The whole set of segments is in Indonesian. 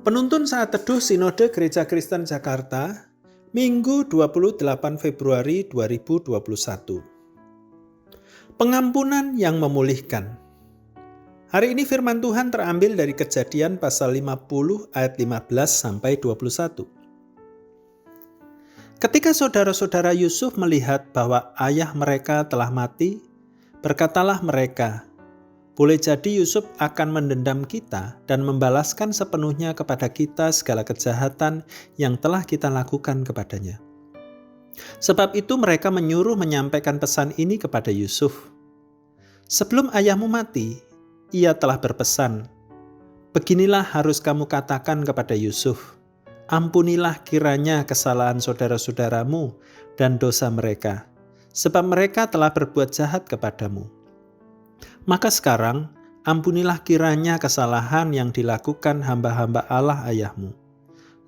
Penuntun Saat Teduh Sinode Gereja Kristen Jakarta, Minggu 28 Februari 2021. Pengampunan yang memulihkan. Hari ini firman Tuhan terambil dari Kejadian pasal 50 ayat 15 sampai 21. Ketika saudara-saudara Yusuf melihat bahwa ayah mereka telah mati, berkatalah mereka, "Boleh jadi Yusuf akan mendendam kita dan membalaskan sepenuhnya kepada kita segala kejahatan yang telah kita lakukan kepadanya." Sebab itu mereka menyuruh menyampaikan pesan ini kepada Yusuf. "Sebelum ayahmu mati, ia telah berpesan, 'Beginilah harus kamu katakan kepada Yusuf, ampunilah kiranya kesalahan saudara-saudaramu dan dosa mereka, sebab mereka telah berbuat jahat kepadamu. Maka sekarang, ampunilah kiranya kesalahan yang dilakukan hamba-hamba Allah ayahmu.'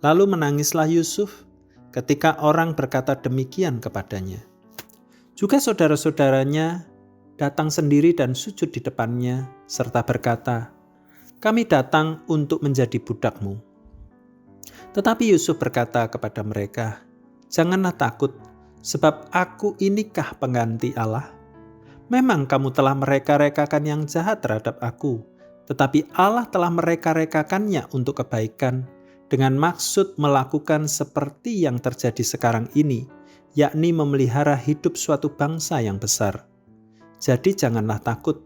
Lalu menangislah Yusuf ketika orang berkata demikian kepadanya. Juga saudara-saudaranya datang sendiri dan sujud di depannya, serta berkata, 'Kami datang untuk menjadi budakmu.' Tetapi Yusuf berkata kepada mereka, 'Janganlah takut, sebab aku inikah pengganti Allah? Memang kamu telah mereka-rekakan yang jahat terhadap aku, tetapi Allah telah mereka-rekakannya untuk kebaikan, dengan maksud melakukan seperti yang terjadi sekarang ini, yakni memelihara hidup suatu bangsa yang besar. Jadi janganlah takut,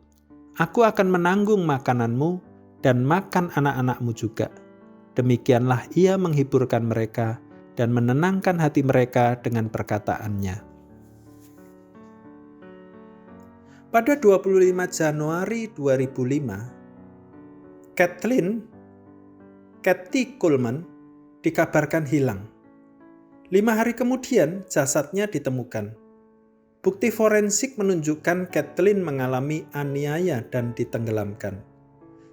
aku akan menanggung makananmu dan makan anak-anakmu juga.' Demikianlah ia menghiburkan mereka dan menenangkan hati mereka dengan perkataannya." Pada 25 Januari 2005, Kathy Kuhlman dikabarkan hilang. 5 hari kemudian jasadnya ditemukan. Bukti forensik menunjukkan Kathleen mengalami aniaya dan ditenggelamkan.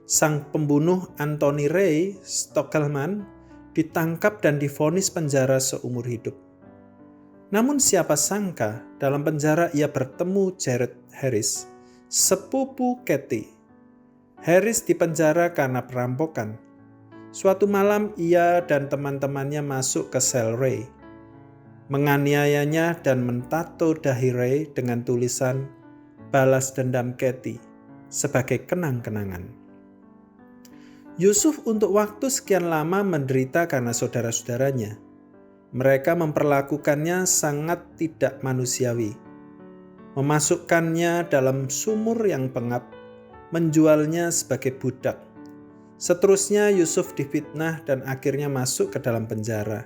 Sang pembunuh Anthony Ray Stockelman ditangkap dan divonis penjara seumur hidup. Namun siapa sangka dalam penjara ia bertemu Jared Harris, sepupu Kathy. Harris dipenjara karena perampokan. Suatu malam ia dan teman-temannya masuk ke sel Ray, menganiayanya dan mentato dahi Ray dengan tulisan "Balas dendam Kathy" sebagai kenang-kenangan. Yusuf untuk waktu sekian lama menderita karena saudara-saudaranya. Mereka memperlakukannya sangat tidak manusiawi, memasukkannya dalam sumur yang pengap, menjualnya sebagai budak. Seterusnya Yusuf difitnah dan akhirnya masuk ke dalam penjara.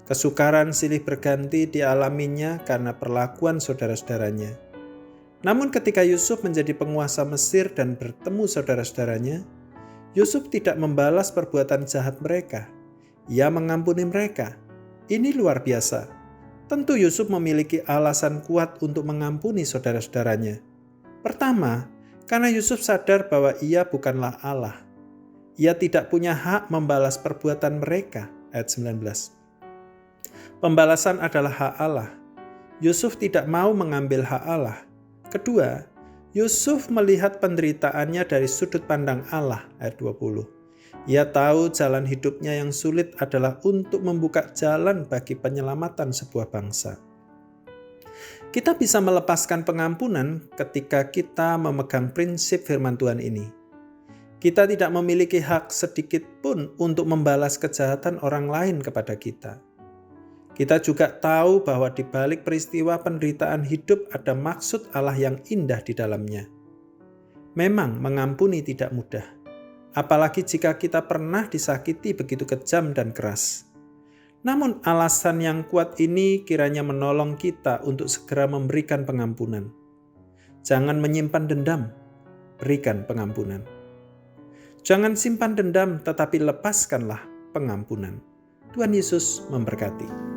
Kesukaran silih berganti dialaminya karena perlakuan saudara-saudaranya. Namun ketika Yusuf menjadi penguasa Mesir dan bertemu saudara-saudaranya, Yusuf tidak membalas perbuatan jahat mereka. Ia mengampuni mereka. Ini luar biasa. Tentu Yusuf memiliki alasan kuat untuk mengampuni saudara-saudaranya. Pertama, karena Yusuf sadar bahwa ia bukanlah Allah. Ia tidak punya hak membalas perbuatan mereka. Ayat 19. Pembalasan adalah hak Allah. Yusuf tidak mau mengambil hak Allah. Kedua, Yusuf melihat penderitaannya dari sudut pandang Allah. Ayat 20. Ia tahu jalan hidupnya yang sulit adalah untuk membuka jalan bagi penyelamatan sebuah bangsa. Kita bisa melepaskan pengampunan ketika kita memegang prinsip firman Tuhan ini. Kita tidak memiliki hak sedikit pun untuk membalas kejahatan orang lain kepada kita. Kita juga tahu bahwa di balik peristiwa penderitaan hidup ada maksud Allah yang indah di dalamnya. Memang mengampuni tidak mudah, apalagi jika kita pernah disakiti begitu kejam dan keras. Namun alasan yang kuat ini kiranya menolong kita untuk segera memberikan pengampunan. Jangan menyimpan dendam, berikan pengampunan. Jangan simpan dendam, tetapi lepaskanlah pengampunan. Tuhan Yesus memberkati.